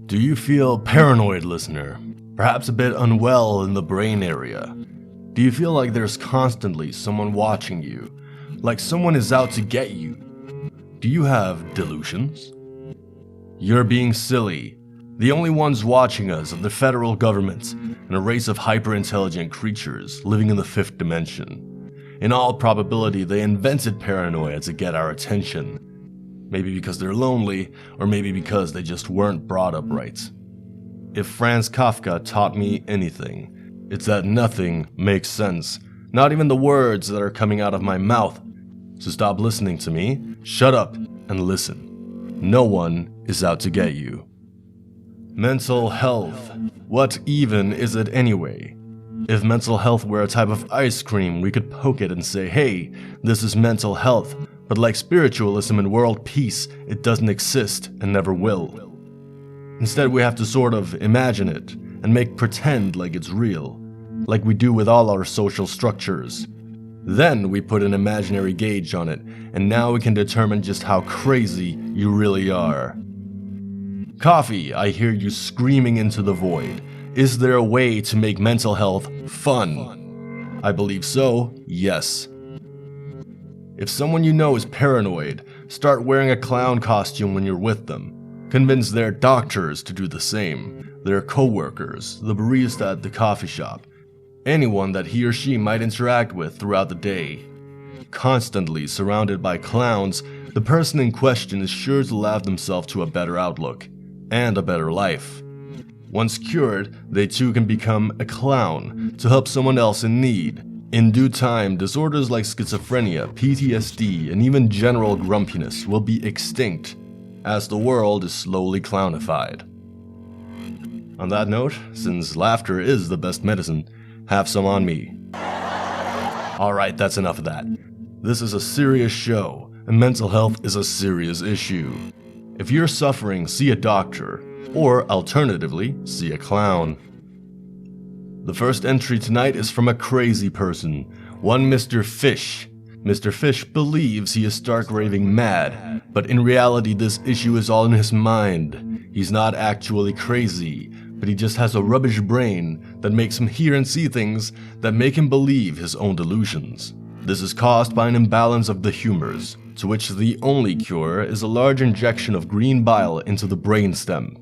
Do you feel paranoid, listener? Perhaps a bit unwell in the brain area? Do you feel like there's constantly someone watching you? Like someone is out to get you? Do you have delusions? You're being silly. The only ones watching us are the federal government and a race of hyper-intelligent creatures living in the fifth dimension. In all probability, they invented paranoia to get our attention. Maybe because they're lonely, or maybe because they just weren't brought up right. If Franz Kafka taught me anything, it's that nothing makes sense, not even the words that are coming out of my mouth. So stop listening to me, shut up, and listen. No one is out to get you. Mental health. What even is it anyway? If mental health were a type of ice cream, we could poke it and say, hey, this is mental health. But like spiritualism and world peace, it doesn't exist and never will. Instead, we have to sort of imagine it and make pretend like it's real, like we do with all our social structures. Then we put an imaginary gauge on it, and now we can determine just how crazy you really are. Coffee, I hear you screaming into the void. Is there a way to make mental health fun? I believe so, yes. If someone you know is paranoid, start wearing a clown costume when you're with them. Convince their doctors to do the same, their co-workers, the barista at the coffee shop, anyone that he or she might interact with throughout the day. Constantly surrounded by clowns, the person in question is sure to lave themselves to a better outlook, and a better life. Once cured, they too can become a clown to help someone else in need. In due time, disorders like schizophrenia, PTSD, and even general grumpiness will be extinct, as the world is slowly clownified. On that note, since laughter is the best medicine, have some on me. Alright, that's enough of that. This is a serious show, and mental health is a serious issue. If you're suffering, see a doctor, or alternatively, see a clown. The first entry tonight is from a crazy person, one Mr. Fish. Mr. Fish believes he is stark raving mad, but in reality this issue is all in his mind. He's not actually crazy, but he just has a rubbish brain that makes him hear and see things that make him believe his own delusions. This is caused by an imbalance of the humors, to which the only cure is a large injection of green bile into the brainstem.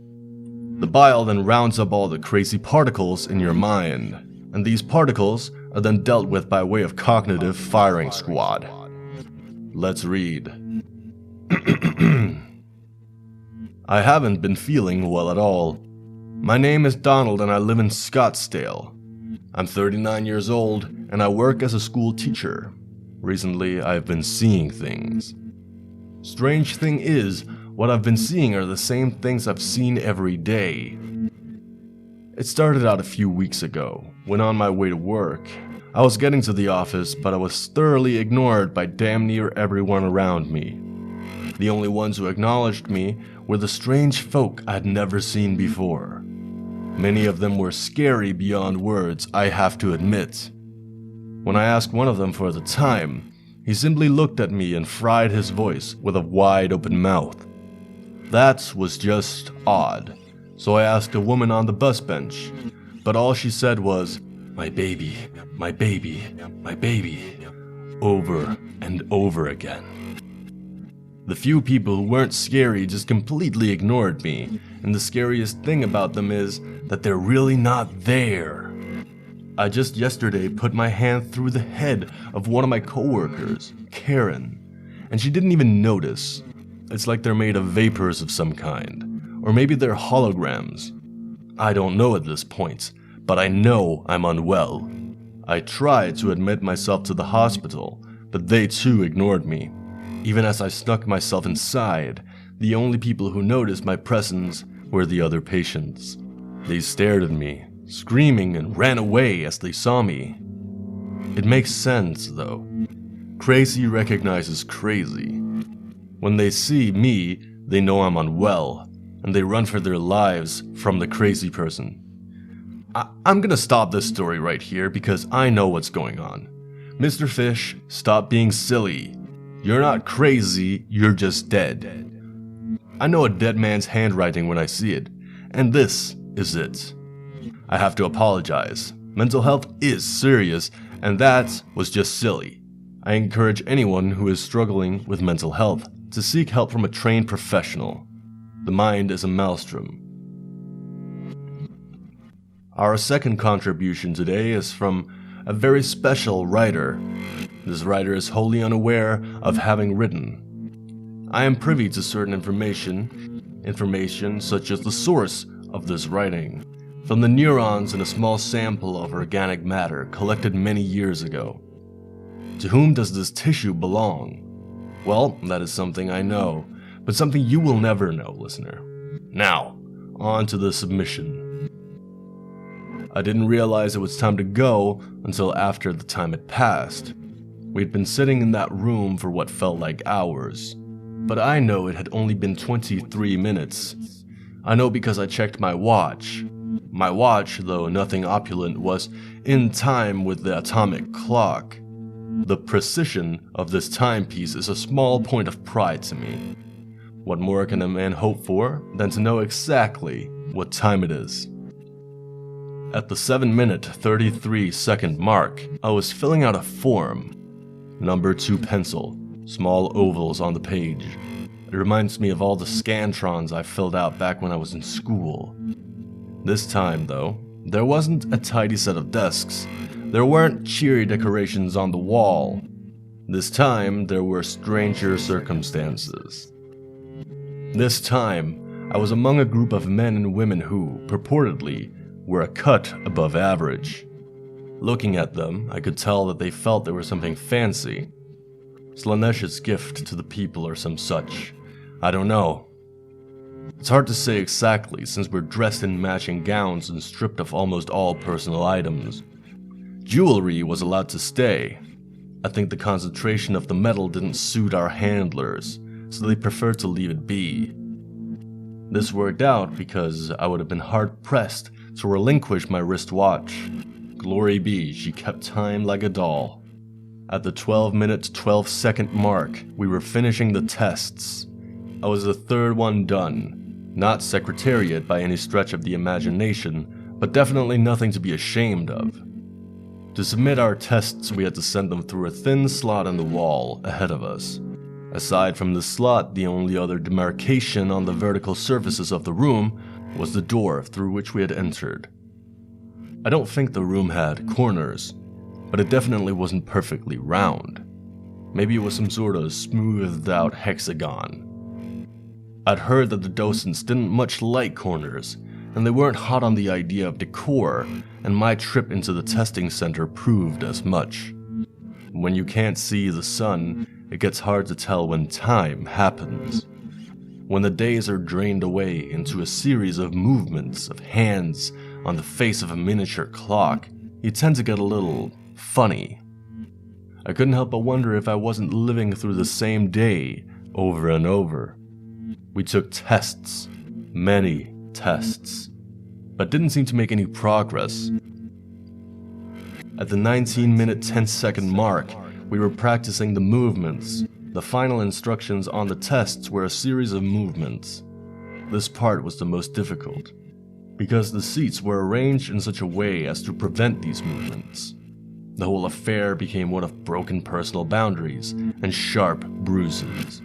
The bile then rounds up all the crazy particles in your mind, and these particles are then dealt with by way of cognitive firing squad. Let's read. I haven't been feeling well at all. My name is Donald and I live in Scottsdale. I'm 39 years old and I work as a school teacher. Recently, I've been seeing things. Strange thing is, what I've been seeing are the same things I've seen every day. It started out a few weeks ago, when on my way to work. I was getting to the office, but I was thoroughly ignored by damn near everyone around me. The only ones who acknowledged me were the strange folk I'd never seen before. Many of them were scary beyond words, I have to admit. When I asked one of them for the time, he simply looked at me and fried his voice with a wide open mouth. That was just odd, so I asked a woman on the bus bench, but all she said was, my baby, my baby, my baby, over and over again. The few people who weren't scary just completely ignored me, and the scariest thing about them is that they're really not there. I just yesterday put my hand through the head of one of my coworkers, Karen, and she didn't even notice. It's like they're made of vapors of some kind, or maybe they're holograms. I don't know at this point, but I know I'm unwell. I tried to admit myself to the hospital, but they too ignored me. Even as I snuck myself inside, the only people who noticed my presence were the other patients. They stared at me, screaming and ran away as they saw me. It makes sense, though. Crazy recognizes crazy. When they see me, they know I'm unwell, and they run for their lives from the crazy person. I'm gonna stop this story right here because I know what's going on. Mr. Fish, stop being silly. You're not crazy, you're just dead. I know a dead man's handwriting when I see it, and this is it. I have to apologize. Mental health is serious, and that was just silly. I encourage anyone who is struggling with mental health to seek help from a trained professional. The mind is a maelstrom. Our second contribution today is from a very special writer. This writer is wholly unaware of having written. I am privy to certain information such as the source of this writing, from the neurons in a small sample of organic matter collected many years ago. To whom does this tissue belong? Well, that is something I know, but something you will never know, listener. Now, on to the submission. I didn't realize it was time to go until after the time had passed. We'd been sitting in that room for what felt like hours, but I know it had only been 23 minutes. I know because I checked my watch. My watch, though nothing opulent, was in time with the atomic clock. The precision of this timepiece is a small point of pride to me. What more can a man hope for than to know exactly what time it is? At the 7-minute 33-second mark, I was filling out a form. Number 2 pencil, small ovals on the page. It reminds me of all the scantrons I filled out back when I was in school. This time, though, there wasn't a tidy set of desks. There weren't cheery decorations on the wall. This time, there were stranger circumstances. This time, I was among a group of men and women who, purportedly, were a cut above average. Looking at them, I could tell that they felt they were something fancy. Slanesh's gift to the people or some such. I don't know. It's hard to say exactly since we're dressed in matching gowns and stripped of almost all personal items. Jewelry was allowed to stay. I think the concentration of the metal didn't suit our handlers, so they preferred to leave it be. This worked out because I would have been hard-pressed to relinquish my wristwatch. Glory be, she kept time like a doll. At the 12-minute 12-second mark, we were finishing the tests. I was the third one done. Not secretariat by any stretch of the imagination, but definitely nothing to be ashamed of. To submit our tests, we had to send them through a thin slot in the wall ahead of us. Aside from the slot, the only other demarcation on the vertical surfaces of the room was the door through which we had entered. I don't think the room had corners, but it definitely wasn't perfectly round. Maybe it was some sort of smoothed out hexagon. I'd heard that the docents didn't much like corners, and they weren't hot on the idea of decor, and my trip into the testing center proved as much. When you can't see the sun, it gets hard to tell when time happens. When the days are drained away into a series of movements of hands on the face of a miniature clock, you tend to get a little funny. I couldn't help but wonder if I wasn't living through the same day over and over. We took tests, many tests, but didn't seem to make any progress. At the 19-minute 10-second mark, we were practicing the movements. The final instructions on the tests were a series of movements. This part was the most difficult, because the seats were arranged in such a way as to prevent these movements. The whole affair became one of broken personal boundaries and sharp bruises.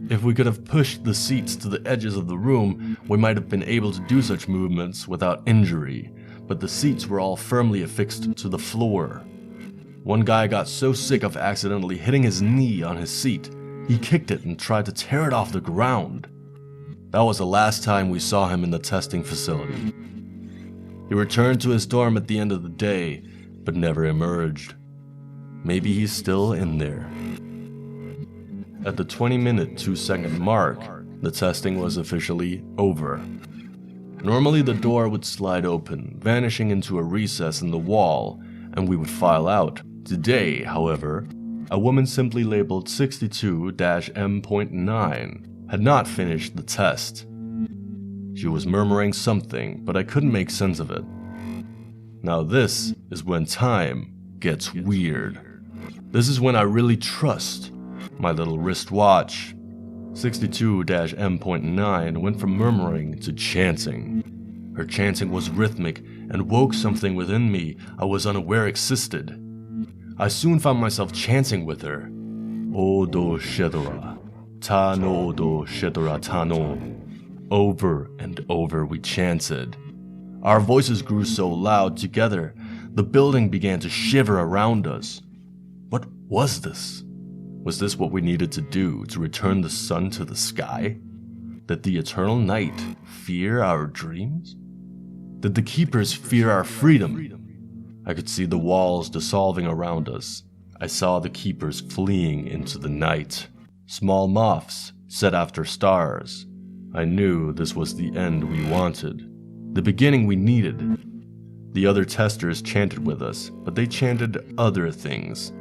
If we could have pushed the seats to the edges of the room, we might have been able to do such movements without injury, but the seats were all firmly affixed to the floor. One guy got so sick of accidentally hitting his knee on his seat, he kicked it and tried to tear it off the ground. That was the last time we saw him in the testing facility. He returned to his dorm at the end of the day, but never emerged. Maybe he's still in there. At the 20-minute 2-second mark, the testing was officially over. Normally the door would slide open, vanishing into a recess in the wall, and we would file out. Today, however, a woman simply labeled 62-M.9 had not finished the test. She was murmuring something, but I couldn't make sense of it. Now this is when time gets weird. This is when I really trust my little wristwatch. 62-M.9 went from murmuring to chanting. Her chanting was rhythmic and woke something within me I was unaware existed. I soon found myself chanting with her. Odo Shedora, Tano Odo Shedora Tano. Over and over we chanted. Our voices grew so loud together, the building began to shiver around us. What was this? Was this what we needed to do to return the sun to the sky? Did the eternal night fear our dreams? Did the keepers fear our freedom? I could see the walls dissolving around us. I saw the keepers fleeing into the night. Small moths set after stars. I knew this was the end we wanted, the beginning we needed. The other testers chanted with us, but they chanted other things.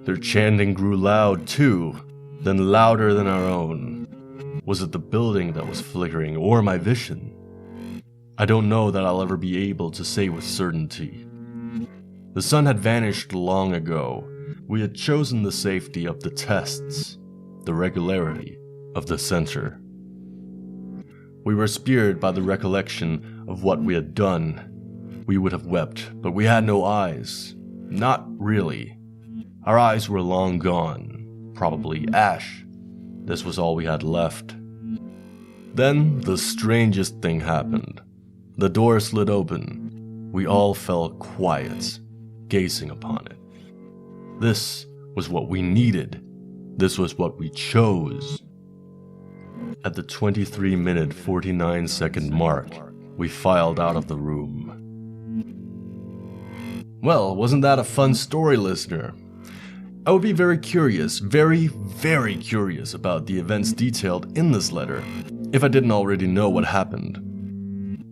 Their chanting grew loud too, then louder than our own. Was it the building that was flickering, or my vision? I don't know that I'll ever be able to say with certainty. The sun had vanished long ago. We had chosen the safety of the tests, the regularity of the center. We were speared by the recollection of what we had done. We would have wept, but we had no eyes. Not really. Our eyes were long gone, probably ash. This was all we had left. Then the strangest thing happened. The door slid open. We all fell quiet, gazing upon it. This was what we needed. This was what we chose. At the 23-minute 49-second mark, we filed out of the room. Well, wasn't that a fun story, listener? I would be very curious, very curious about the events detailed in this letter, if I didn't already know what happened.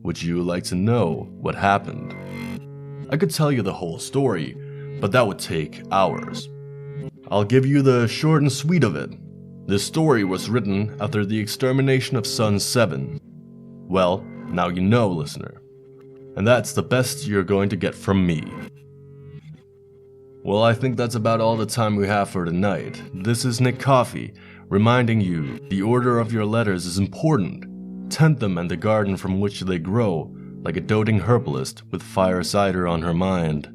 Would you like to know what happened? I could tell you the whole story, but that would take hours. I'll give you the short and sweet of it. This story was written after the extermination of Sun 7. Well, now you know, listener. And that's the best you're going to get from me. Well, I think that's about all the time we have for tonight. This is Nick Coffee, reminding you the order of your letters is important. Tend them in the garden from which they grow, like a doting herbalist with fire cider on her mind.